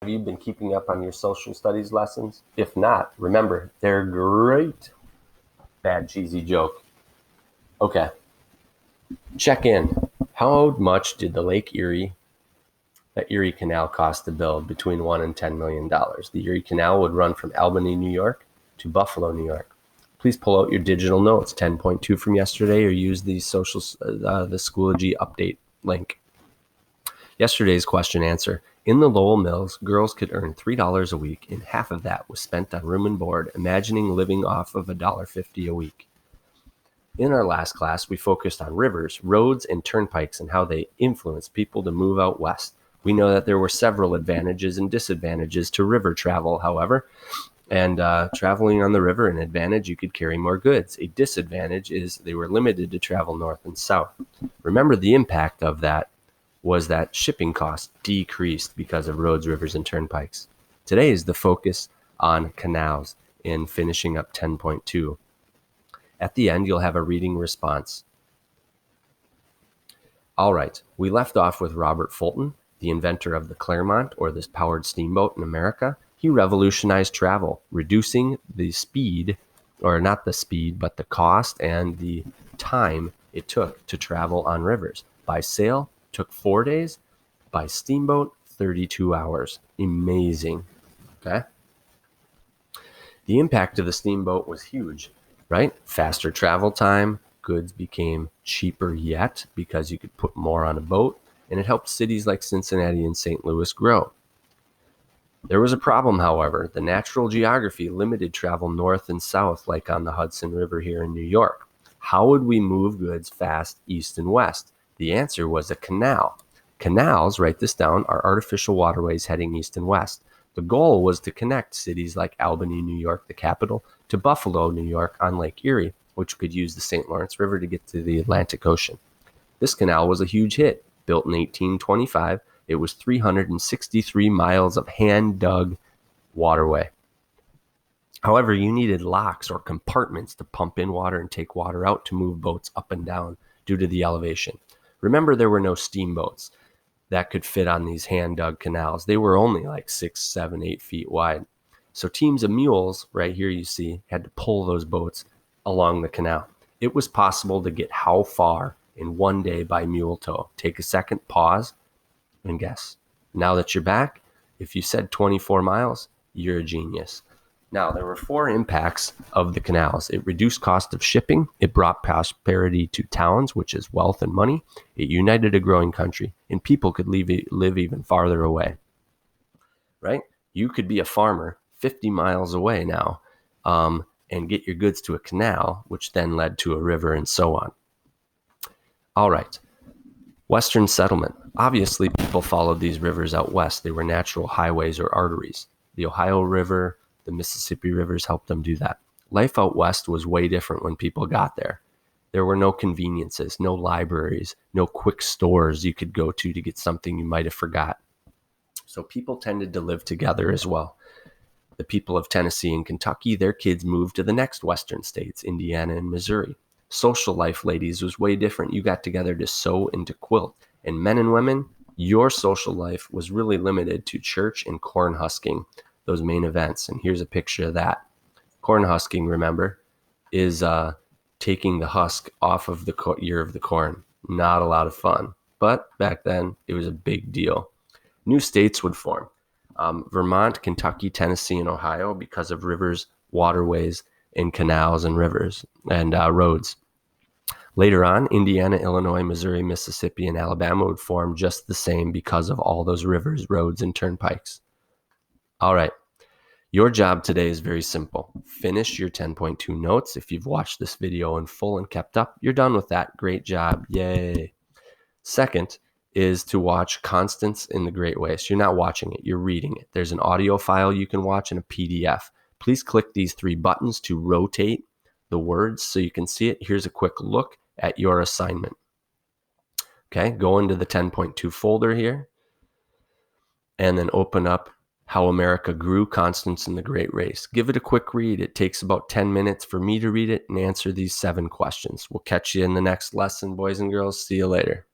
Have you been keeping up on your social studies lessons? If not, remember, they're great. Bad cheesy joke. Okay, check in. How much did the Erie Canal cost to build? Between $1 and $10 million. The Erie Canal would run from Albany, New York to Buffalo, New York. Please pull out your digital notes, 10.2 from yesterday, or use the Schoology update link. Yesterday's question answer. In the Lowell Mills, girls could earn $3 a week, and half of that was spent on room and board, imagining living off of $1.50 a week. In our last class, we focused on rivers, roads, and turnpikes and how they influence people to move out west. We know that there were several advantages and disadvantages to river travel, however. And traveling on the river, an advantage, you could carry more goods. A disadvantage is they were limited to travel north and south. Remember, the impact of that was that shipping costs decreased because of roads, rivers, and turnpikes. Today is the focus on canals in finishing up 10.2. At the end, you'll have a reading response. All right, we left off with Robert Fulton, the inventor of the Claremont, or this powered steamboat in America. He revolutionized travel, reducing the speed, or not the speed, but the cost and the time it took to travel on rivers. By sail, took 4 days. By steamboat, 32 hours. Amazing. Okay. The impact of the steamboat was huge, right? Faster travel time, goods became cheaper yet because you could put more on a boat, and it helped cities like Cincinnati and St. Louis grow. There was a problem, however. The natural geography limited travel north and south, like on the Hudson River here in New York. How would we move goods fast east and west? The answer was a canal. Canals, write this down, are artificial waterways heading east and west. The goal was to connect cities like Albany, New York, the capital, to Buffalo, New York on Lake Erie, which could use the St. Lawrence River to get to the Atlantic Ocean. This canal was a huge hit. Built in 1825, it was 363 miles of hand-dug waterway. However, you needed locks or compartments to pump in water and take water out to move boats up and down due to the elevation. Remember, there were no steamboats that could fit on these hand-dug canals. They were only like 6, 7, 8 feet wide. So teams of mules, right here you see, had to pull those boats along the canal. It was possible to get how far in 1 day by mule tow. Take a second, pause, and guess. Now that you're back, if you said 24 miles, you're a genius. Now, there were 4 impacts of the canals. It reduced cost of shipping. It brought prosperity to towns, which is wealth and money. It united a growing country, and people could live even farther away. Right? You could be a farmer 50 miles away now and get your goods to a canal, which then led to a river and so on. All right. Western settlement. Obviously, people followed these rivers out west. They were natural highways or arteries. The Ohio River, the Mississippi rivers helped them do that. Life out west was way different when people got there. There were no conveniences, no libraries, no quick stores you could go to get something you might have forgot. So people tended to live together as well. The people of Tennessee and Kentucky, their kids moved to the next western states, Indiana and Missouri. Social life, ladies, was way different. You got together to sew and to quilt. And men and women, your social life was really limited to church and corn husking, those main events. And here's a picture of that. Corn husking, remember, is taking the husk off of the ear of the corn. Not a lot of fun. But back then, it was a big deal. New states would form. Vermont, Kentucky, Tennessee, and Ohio because of rivers, waterways, and canals and rivers and roads. Later on, Indiana, Illinois, Missouri, Mississippi, and Alabama would form just the same because of all those rivers, roads, and turnpikes. All right. Your job today is very simple. Finish your 10.2 notes. If you've watched this video in full and kept up, you're done with that. Great job. Yay. Second is to watch Constance in the Great Waste. You're not watching it. You're reading it. There's an audio file you can watch and a PDF. Please click these 3 buttons to rotate the words so you can see it. Here's a quick look at your assignment. Okay, go into the 10.2 folder here and then open up How America Grew, Constance in the Great Race. Give it a quick read. It takes about 10 minutes for me to read it and answer these 7 questions. We'll catch you in the next lesson, boys and girls. See you later.